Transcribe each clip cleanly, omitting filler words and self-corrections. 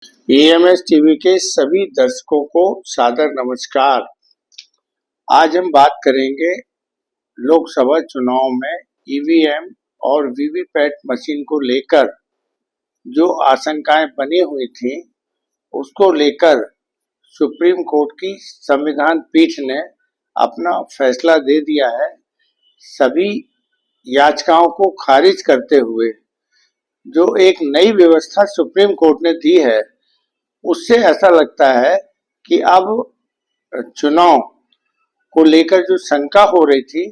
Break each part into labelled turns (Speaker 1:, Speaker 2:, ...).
Speaker 1: EMS TV के सभी दर्शकों को सादर नमस्कार। आज हम बात करेंगे लोकसभा चुनाव में ईवीएम और वीवीपैट मशीन को लेकर जो आशंकाएं बनी हुई थी, उसको लेकर सुप्रीम कोर्ट की संविधान पीठ ने अपना फैसला दे दिया है। सभी याचिकाओं को खारिज करते हुए जो एक नई व्यवस्था सुप्रीम कोर्ट ने दी है, उससे ऐसा लगता है कि अब चुनाव को लेकर जो शंका हो रही थी,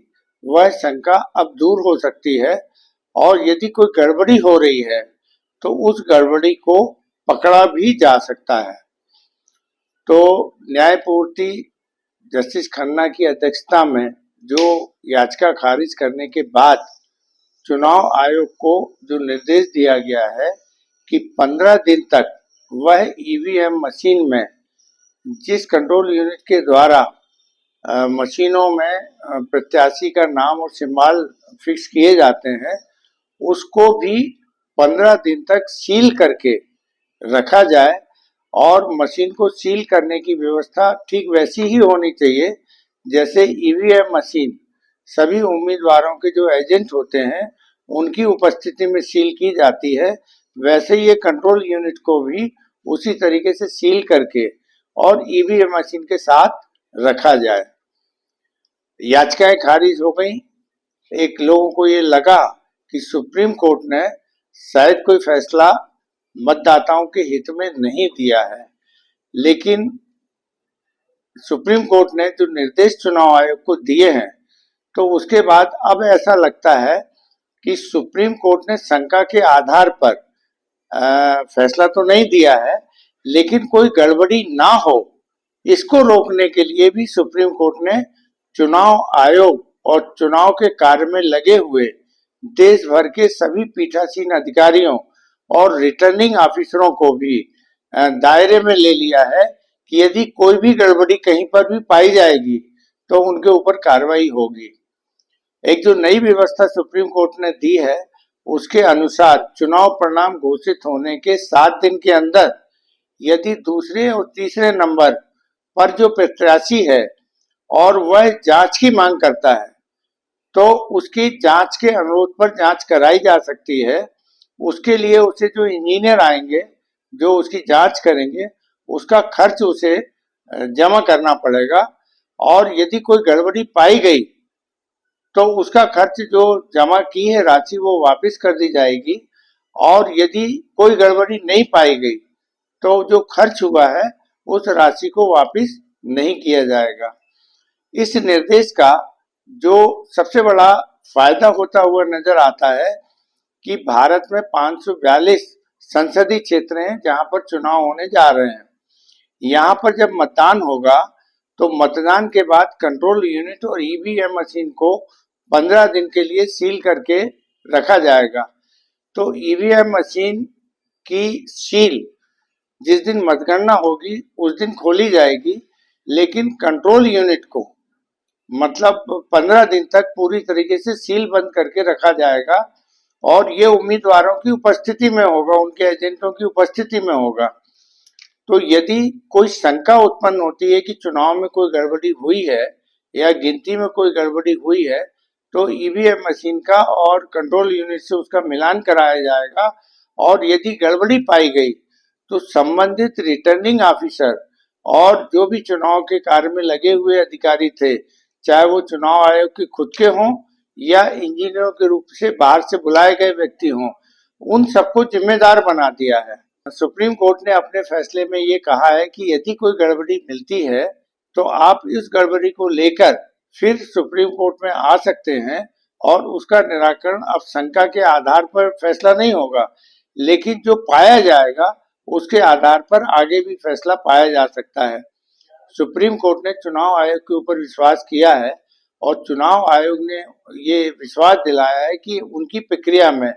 Speaker 1: वह शंका अब दूर हो सकती है और यदि कोई गड़बड़ी हो रही है तो उस गड़बड़ी को पकड़ा भी जा सकता है। तो न्यायमूर्ति जस्टिस खन्ना की अध्यक्षता में जो याचिका खारिज करने के बाद चुनाव आयोग को जो निर्देश दिया गया है कि 15 दिन तक वह ईवीएम मशीन में जिस कंट्रोल यूनिट के द्वारा मशीनों में प्रत्याशी का नाम और सिंबल फिक्स किए जाते हैं, उसको भी 15 दिन तक सील करके रखा जाए और मशीन को सील करने की व्यवस्था ठीक वैसी ही होनी चाहिए जैसे ईवीएम मशीन सभी उम्मीदवारों के जो एजेंट होते हैं उनकी उपस्थिति में सील की जाती है। वैसे ये कंट्रोल यूनिट को भी उसी तरीके से सील करके और ईवीएम मशीन के साथ रखा जाए। याचिकाएं खारिज हो गई। एक लोगों को ये लगा कि सुप्रीम कोर्ट ने शायद कोई फैसला मतदाताओं के हित में नहीं दिया है, लेकिन सुप्रीम कोर्ट ने जो निर्देश चुनाव आयोग को दिए हैं, तो उसके बाद अब ऐसा लगता है कि सुप्रीम कोर्ट ने शंका के आधार पर फैसला तो नहीं दिया है, लेकिन कोई गड़बड़ी ना हो इसको रोकने के लिए भी सुप्रीम कोर्ट ने चुनाव आयोग और चुनाव के कार्य में लगे हुए देश भर के सभी पीठासीन अधिकारियों और रिटर्निंग ऑफिसरों को भी दायरे में ले लिया है कि यदि कोई भी गड़बड़ी कहीं पर भी पाई जाएगी तो उनके ऊपर कार्रवाई होगी। एक जो नई व्यवस्था सुप्रीम कोर्ट ने दी है, उसके अनुसार चुनाव परिणाम घोषित होने के 7 दिन के अंदर यदि दूसरे और तीसरे नंबर पर जो प्रत्याशी है और वह जांच की मांग करता है, तो उसकी जांच के अनुरोध पर जांच कराई जा सकती है। उसके लिए उसे जो इंजीनियर आएंगे जो उसकी जांच करेंगे, उसका खर्च उसे जमा करना पड़ेगा और यदि कोई गड़बड़ी पाई गई तो उसका खर्च जो जमा की है राशि वो वापस कर दी जाएगी और यदि कोई गड़बड़ी नहीं पाई गई तो जो खर्च हुआ है उस राशि को वापस नहीं किया जाएगा। इस निर्देश का जो सबसे बड़ा फायदा होता हुआ नजर आता है कि भारत में 542 संसदीय क्षेत्र हैं जहां पर चुनाव होने जा रहे हैं। यहाँ पर जब मतदान होगा तो मतदान के बाद कंट्रोल यूनिट और ईवीएम मशीन को 15 दिन के लिए सील करके रखा जाएगा। तो ईवीएम मशीन की सील जिस दिन मतगणना होगी उस दिन खोली जाएगी, लेकिन कंट्रोल यूनिट को मतलब 15 दिन तक पूरी तरीके से सील बंद करके रखा जाएगा और ये उम्मीदवारों की उपस्थिति में होगा, उनके एजेंटों की उपस्थिति में होगा। तो यदि कोई शंका उत्पन्न होती है कि चुनाव में कोई गड़बड़ी हुई है या गिनती में कोई गड़बड़ी हुई है, तो ईवीएम मशीन का और कंट्रोल यूनिट से उसका मिलान कराया जाएगा और यदि गड़बड़ी पाई गई तो संबंधित रिटर्निंग ऑफिसर और जो भी चुनाव के कार्य में लगे हुए अधिकारी थे, चाहे वो चुनाव आयोग के खुद के हों या इंजीनियरों के रूप से बाहर से बुलाए गए व्यक्ति हों, उन सबको जिम्मेदार बना दिया है। सुप्रीम कोर्ट ने अपने फैसले में ये कहा है कि यदि कोई गड़बड़ी मिलती है तो आप इस गड़बड़ी को लेकर फिर सुप्रीम कोर्ट में आ सकते हैं और उसका निराकरण अब शंका के आधार पर फैसला नहीं होगा, लेकिन जो पाया जाएगा उसके आधार पर आगे भी फैसला पाया जा सकता है। सुप्रीम कोर्ट ने चुनाव आयोग के ऊपर विश्वास किया है और चुनाव आयोग ने ये विश्वास दिलाया है कि उनकी प्रक्रिया में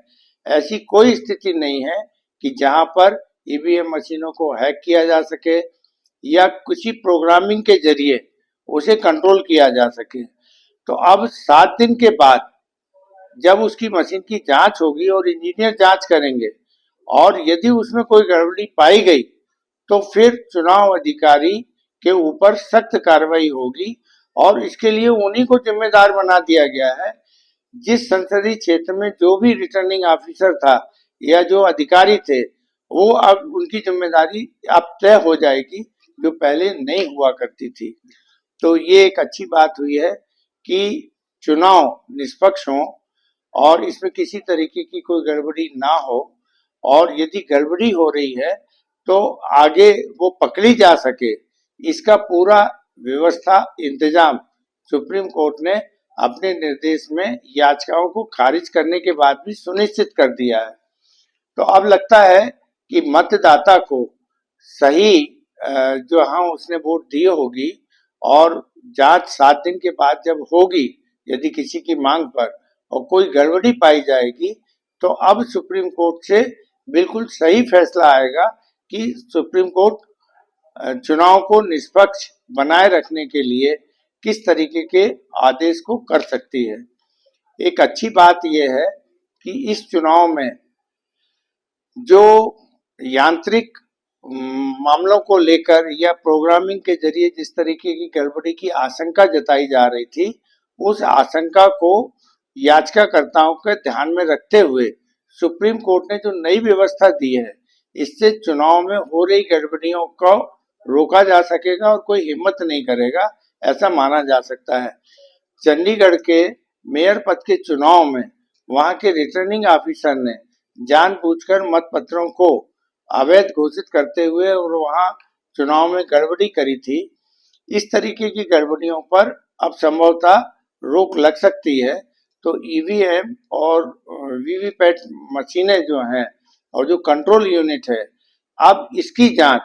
Speaker 1: ऐसी कोई स्थिति नहीं है कि जहां पर ईवीएम मशीनों को हैक किया जा सके या किसी प्रोग्रामिंग के जरिए उसे कंट्रोल किया जा सके। तो अब 7 दिन के बाद जब उसकी मशीन की जांच होगी और इंजीनियर जांच करेंगे और यदि उसमें कोई गड़बड़ी पाई गई तो फिर चुनाव अधिकारी के ऊपर सख्त कार्रवाई होगी और इसके लिए उन्हीं को जिम्मेदार बना दिया गया है। जिस संसदीय क्षेत्र में जो भी रिटर्निंग ऑफिसर था या जो अधिकारी थे, वो अब उनकी जिम्मेदारी अब तय हो जाएगी, जो पहले नहीं हुआ करती थी। तो ये एक अच्छी बात हुई है कि चुनाव निष्पक्ष हो और इसमें किसी तरीके की कोई गड़बड़ी ना हो, और यदि गड़बड़ी हो रही है तो आगे वो पकड़ी जा सके, इसका पूरा व्यवस्था इंतजाम सुप्रीम कोर्ट ने अपने निर्देश में याचिकाओं को खारिज करने के बाद भी सुनिश्चित कर दिया है। तो अब लगता है कि मतदाता को सही जो हाँ उसने वोट दी होगी, और जांच 7 दिन के बाद जब होगी, यदि किसी की मांग पर और कोई गड़बड़ी पाई जाएगी, तो अब सुप्रीम कोर्ट से बिल्कुल सही फैसला आएगा कि सुप्रीम कोर्ट चुनाव को निष्पक्ष बनाए रखने के लिए किस तरीके के आदेश को कर सकती है। एक अच्छी बात यह है कि इस चुनाव में जो यांत्रिक मामलों को लेकर या प्रोग्रामिंग के जरिए जिस तरीके की गड़बड़ी की आशंका जताई जा रही थी, उस आशंका को याचिकाकर्ताओं के ध्यान में रखते हुए सुप्रीम कोर्ट ने जो नई व्यवस्था दी है, इससे चुनाव में हो रही गड़बड़ियों को रोका जा सकेगा और कोई हिम्मत नहीं करेगा, ऐसा माना जा सकता है। चंडीगढ़ के मेयर पद के चुनाव में वहां के रिटर्निंग ऑफिसर ने जानबूझकर मतपत्रों को अवैध घोषित करते हुए और वहां चुनाव में गड़बड़ी करी थी। इस तरीके की गड़बड़ियों पर अब संभवतः रोक लग सकती है। तो ईवीएम और वीवीपैट मशीनें जो हैं और जो कंट्रोल यूनिट है, अब इसकी जांच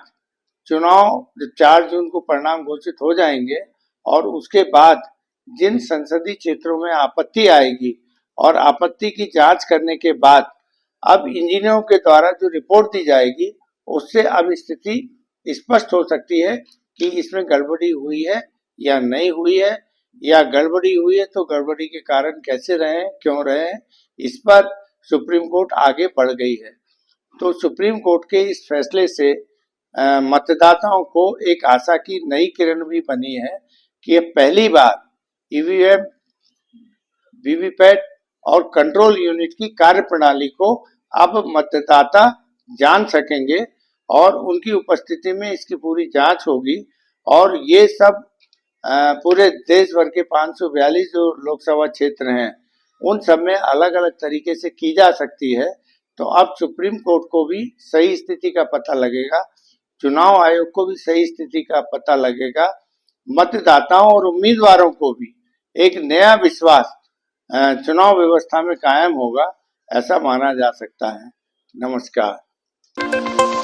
Speaker 1: चुनाव 4 जून को परिणाम घोषित हो जाएंगे और उसके बाद जिन संसदीय क्षेत्रों में आपत्ति आएगी और आपत्ति की जांच करने के बाद अब इंजीनियरों के द्वारा जो रिपोर्ट दी जाएगी, उससे अब स्थिति स्पष्ट हो सकती है कि इसमें गड़बड़ी हुई है या नहीं हुई है, या गड़बड़ी हुई है तो गड़बड़ी के कारण कैसे रहे, क्यों रहे, इस पर सुप्रीम कोर्ट आगे बढ़ गई है। तो सुप्रीम कोर्ट के इस फैसले से मतदाताओं को एक आशा की नई किरण भी बनी है कि ये पहली बार ईवीएम, वीवीपैट और कंट्रोल यूनिट की कार्यप्रणाली को अब मतदाता जान सकेंगे और उनकी उपस्थिति में इसकी पूरी जांच होगी, और ये सब पूरे देश भर के 542 जो लोकसभा क्षेत्र हैं, उन सब में अलग अलग तरीके से की जा सकती है। तो अब सुप्रीम कोर्ट को भी सही स्थिति का पता लगेगा, चुनाव आयोग को भी सही स्थिति का पता लगेगा, मतदाताओं और उम्मीदवारों को भी एक नया विश्वास चुनाव व्यवस्था में कायम होगा, ऐसा माना जा सकता है। नमस्कार।